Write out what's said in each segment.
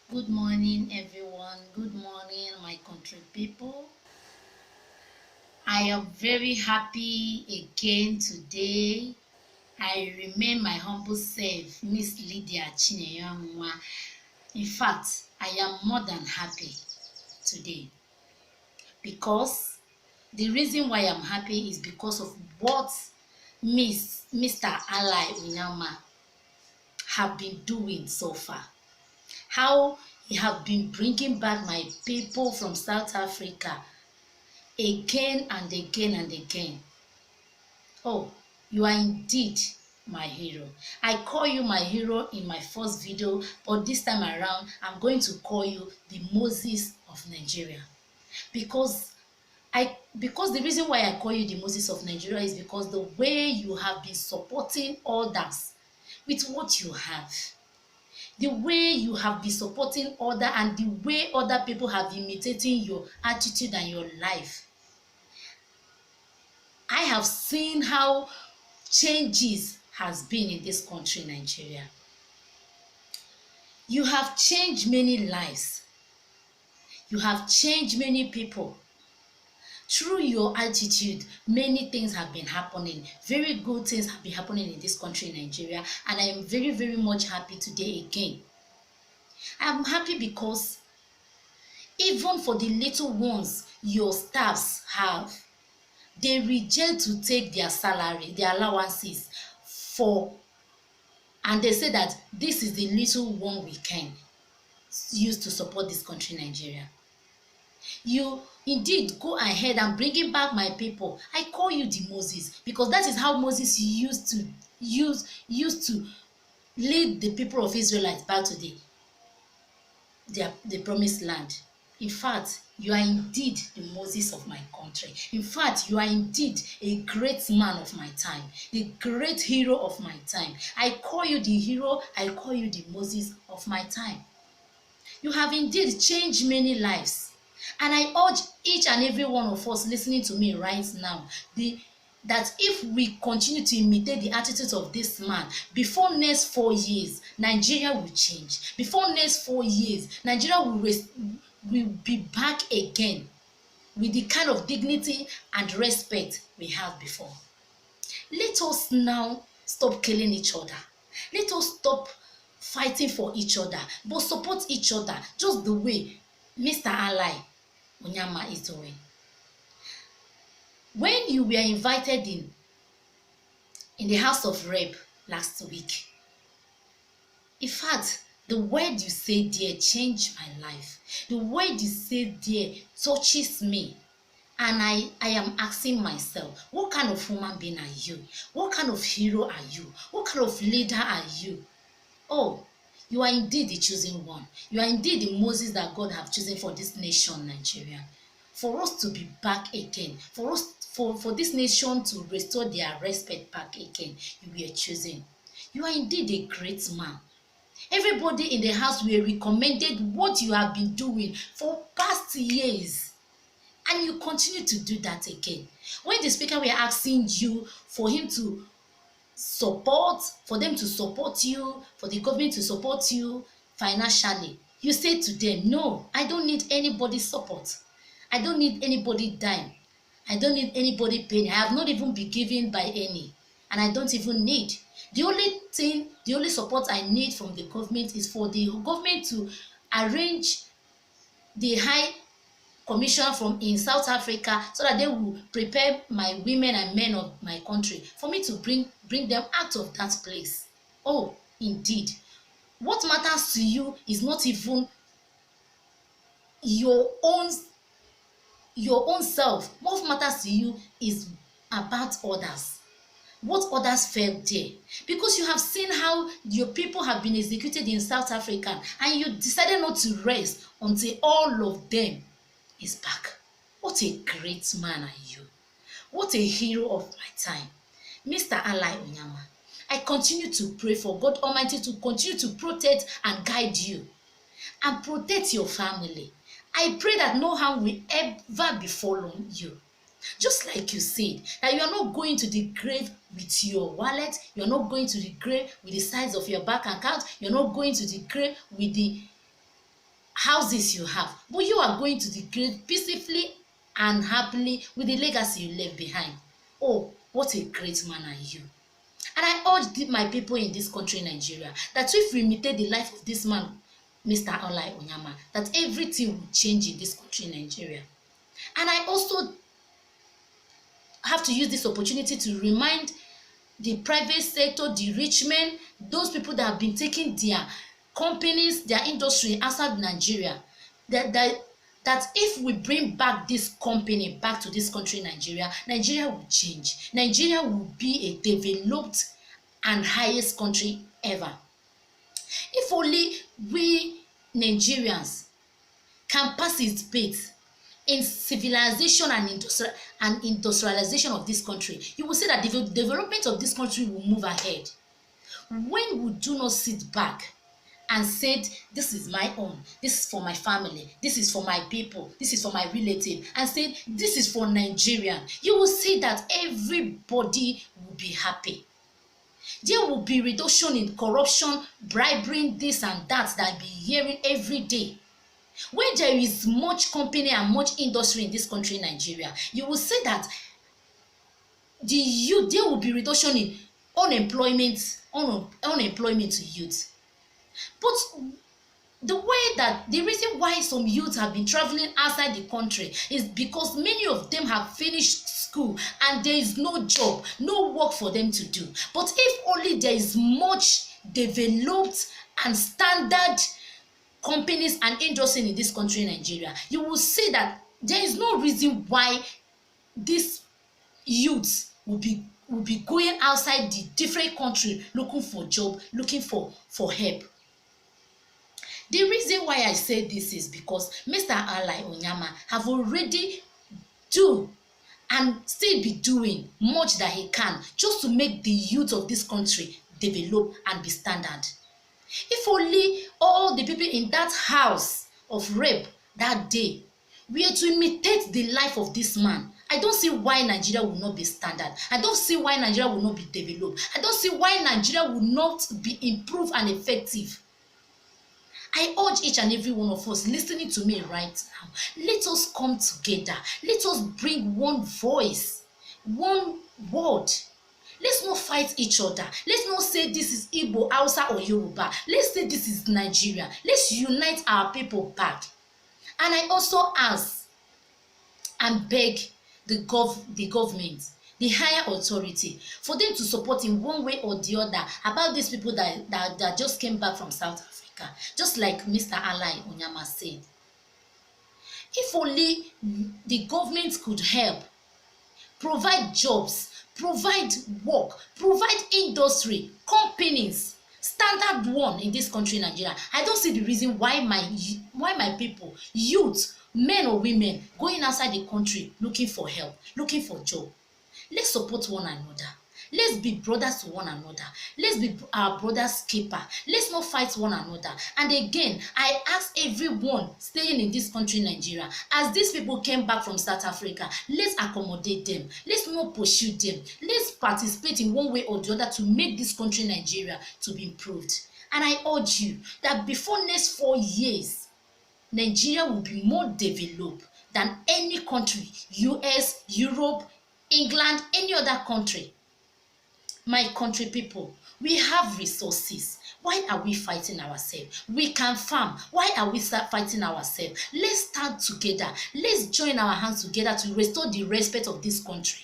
Good morning, everyone. Good morning, my country people. I am very happy again today. I remain my humble self, Miss Lydia Chineyamwa. In fact, I am more than happy today because the reason why I'm happy is because of what Mr. Ali Unyama have been doing so far. How he have been bringing back my people from South Africa again and again and again. Oh, you are indeed my hero. I call you my hero in my first video, but this time around, I'm going to call you the Moses of Nigeria. Because because the reason why I call you the Moses of Nigeria is because the way you have been supporting others with what you have, the way you have been supporting others, and the way other people have imitating your attitude and your life. I have seen how changes has been in this country, Nigeria. You have changed many lives. You have changed many people. Through your attitude, many things have been happening. Very good things have been happening in this country, Nigeria. And I am very, very much happy today again. I am happy because even for the little ones your staffs have, they reject to take their salary, their allowances for, and they say that this is the little one we can use to support this country, Nigeria. You indeed go ahead and bringing back my people. I call you the Moses because that is how Moses used to lead the people of Israelites back to the promised land. In fact, you are indeed the Moses of my country. In fact, you are indeed a great man of my time, the great hero of my time. I call you the hero, I call you the Moses of my time. You have indeed changed many lives. And I urge each and every one of us listening to me right now, that if we continue to imitate the attitudes of this man, before next 4 years, Nigeria will change. Before next 4 years, Nigeria will be back again with the kind of dignity and respect we had before. Let us now stop killing each other. Let us stop fighting for each other, but support each other just the way Mr. Ali Unyama is doing. When you were invited in the House of Rep last week, in fact, the word you say there changed my life. The word you say there touches me. And I am asking myself, what kind of human being are you? What kind of hero are you? What kind of leader are you? Oh, you are indeed the chosen one. You are indeed the Moses that God have chosen for this nation, Nigeria. For us to be back again, for this nation to restore their respect back again, you were chosen. You are indeed a great man. Everybody in the house were recommended what you have been doing for past years. And you continue to do that again. When the speaker were asking you for him to for them to support you, for the government to support you financially, you say to them, no, I don't need anybody's support. I don't need anybody dime. I don't need anybody paying. I have not even been given by any, and I don't even need. The only support I need from the government is for the government to arrange the high commission from in South Africa so that they will prepare my women and men of my country for me to bring them out of that place. Oh, indeed. What matters to you is not even your own self. What matters to you is about others. What others felt there. Because you have seen how your people have been executed in South Africa and you decided not to rest until all of them is back. What a great man are you. What a hero of my time. Mr. Ali Unyama, I continue to pray for God Almighty to continue to protect and guide you and protect your family. I pray that no harm will ever befall you. Just like you said, that you are not going to the grave with your wallet, you're not going to the grave with the size of your bank account, you're not going to the grave with the houses you have, but you are going to the grave peacefully and happily with the legacy you left behind. Oh, what a great man are you. And I urge my people in this country, Nigeria, that if we imitate the life of this man, Mr. Alai Onyama, that everything will change in this country, Nigeria. And I also have to use this opportunity to remind the private sector, the rich men, those people that have been taking their companies, their industry outside Nigeria, that if we bring back this company back to this country, Nigeria will change. Nigeria will be a developed and highest country ever. If only we Nigerians can participate in civilization and industrialization of this country, you will see that the development of this country will move ahead. When we do not sit back and said, this is my own, this is for my family, this is for my people, this is for my relative, and said, this is for Nigeria, you will see that everybody will be happy. There will be reduction in corruption, bribery, this and that I be hearing every day. When there is much company and much industry in this country, Nigeria, you will see that there will be reduction in unemployment to youth. But the reason why some youth have been traveling outside the country is because many of them have finished school and there is no job, no work for them to do. But if only there is much developed and standard companies and industry in this country, Nigeria, you will see that there is no reason why these youths will be going outside the different country looking for job, looking for help. The reason why I say this is because Mr. Alai Onyama have already do and still be doing much that he can just to make the youth of this country develop and be standard. If only all the people in that house of rape that day were to imitate the life of this man, I don't see why Nigeria will not be standard. I don't see why Nigeria will not be developed. I don't see why Nigeria will not be improved and effective. I urge each and every one of us listening to me right now, let us come together. Let us bring one voice, one word. Let's not fight each other. Let's not say this is Igbo, Hausa, or Yoruba. Let's say this is Nigeria. Let's unite our people back. And I also ask and beg the government, the higher authority, for them to support in one way or the other about these people that just came back from South Africa, just like Mr. Alai Onyama said. If only the government could help, provide jobs, provide work, provide industry, companies, standard one in this country, Nigeria, I don't see the reason why my people, youth, men or women, going outside the country looking for help, looking for job. Let's support one another. Let's be brothers to one another. Let's be our brother's keeper. Let's not fight one another. And again, I ask everyone staying in this country, Nigeria, as these people came back from South Africa, let's accommodate them. Let's not pursue them. Let's participate in one way or the other to make this country, Nigeria, to be improved. And I urge you that before next 4 years, Nigeria will be more developed than any country, US, Europe, England, any other country. My country people, we have resources. Why are we fighting ourselves? We can farm. Why are we fighting ourselves? Let's stand together. Let's join our hands together to restore the respect of this country.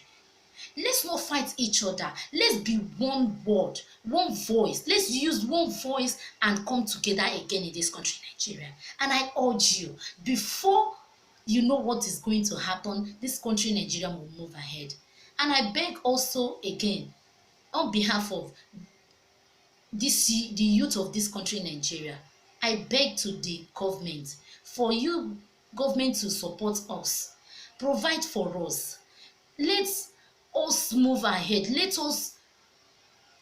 Let's not fight each other. Let's be one word, one voice. Let's use one voice and come together again in this country, Nigeria. And I urge you, before you know what is going to happen, this country, Nigeria, will move ahead. And I beg also again, on behalf of the youth of this country, Nigeria, I beg to the government, for you, government, to support us, provide for us. Let us move ahead. Let us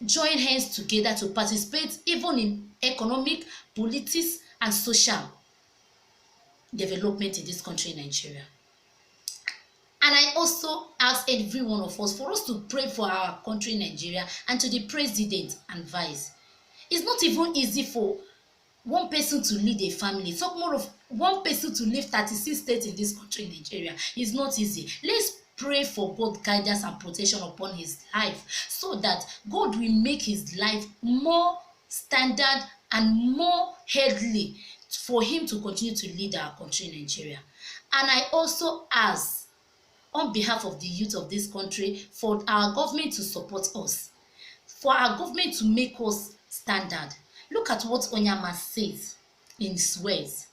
join hands together to participate even in economic, politics, and social development in this country, Nigeria. And I also ask every one of us for us to pray for our country, Nigeria, and to the president and vice. It's not even easy for one person to lead a family, talk more of one person to live 36 states in this country, Nigeria. It's not easy. Let's pray for God guidance and protection upon his life, so that God will make his life more standard and more healthy for him to continue to lead our country, Nigeria. And I also ask, on behalf of the youth of this country, for our government to support us, for our government to make us standard. Look at what Onyama says in his words,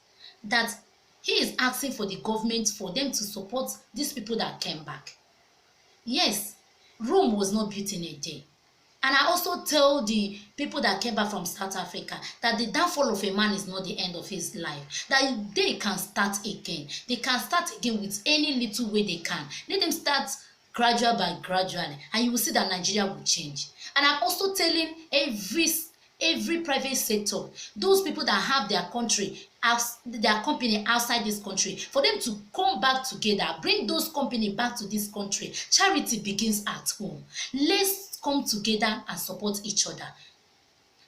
that he is asking for the government for them to support these people that came back. Yes, Rome was not built in a day. And I also tell the people that came back from South Africa that the downfall of a man is not the end of his life. That they can start again. They can start again with any little way they can. Let them start gradually, and you will see that Nigeria will change. And I'm also telling every private sector, those people that have their country, their company outside this country, for them to come back together, bring those company back to this country. Charity begins at home. Let's come together and support each other.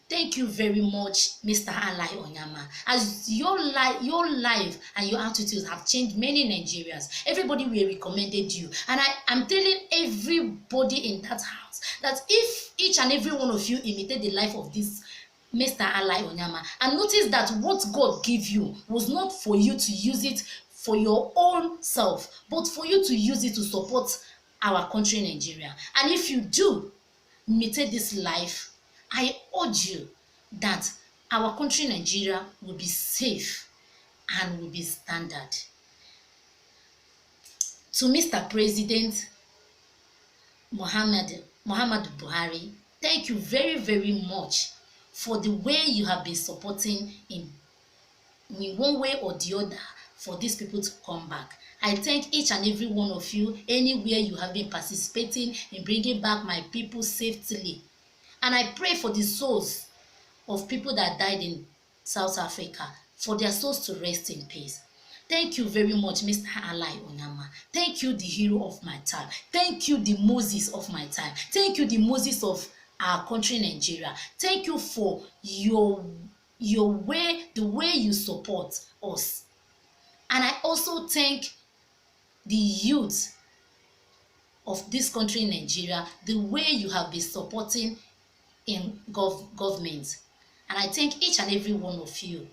Thank you very much, Mr. Alai Onyama. As your life and your attitudes have changed many Nigerians. Everybody will recommended you. And I'm telling everybody in that house that if each and every one of you imitate the life of this Mr. Alai Onyama, and notice that what God gave you was not for you to use it for your own self, but for you to use it to support our country, Nigeria. And if you do imitate this life, I urge you that our country, Nigeria, will be safe and will be standard. To Mr. President Muhammadu Buhari, thank you very, very much for the way you have been supporting in one way or the other for these people to come back. I thank each and every one of you anywhere you have been participating in bringing back my people safely. And I pray for the souls of people that died in South Africa, for their souls to rest in peace. Thank you very much, Mr. Alai Onyama. Thank you, the hero of my time. Thank you, the Moses of my time. Thank you, the Moses of our country, Nigeria. Thank you for your way, the way you support us. And I also thank the youth of this country, Nigeria, the way you have been supporting in government. And I thank each and every one of you.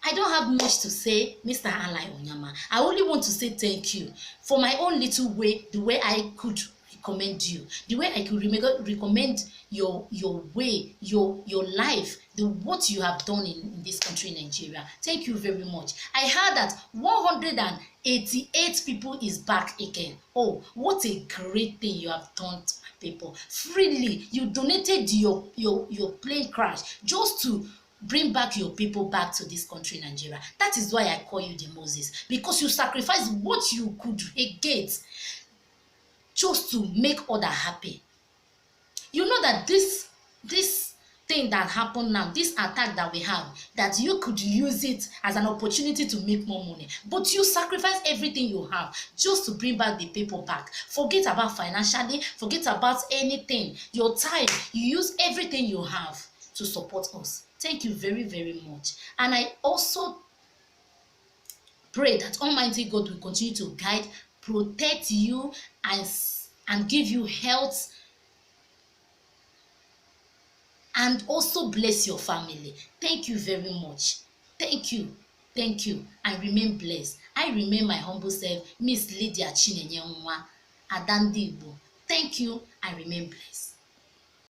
I don't have much to say, Mr. Alai Onyama. I only want to say thank you for my own little way, the way I could recommend you, the way I could recommend your way, your life, what you have done in this country, Nigeria. Thank you very much. I heard that 188 people is back again. Oh, what a great thing you have done to my people. Freely, you donated your plane crash just to bring back your people back to this country, Nigeria. That is why I call you the Moses, because you sacrificed what you could against just to make others happy. You know that this thing that happened now, this attack that we have, that you could use it as an opportunity to make more money, but you sacrifice everything you have just to bring back the people back. Forget about financially, forget about anything. Your time, you use everything you have to support us. Thank you very, very much. And I also pray that Almighty God will continue to guide, protect you, and give you health, and also bless your family. Thank you very much. Thank you, and remain blessed. I remain my humble self, Miss Lydia Chinenye Nwa Adandigbo. Thank you, and remain blessed.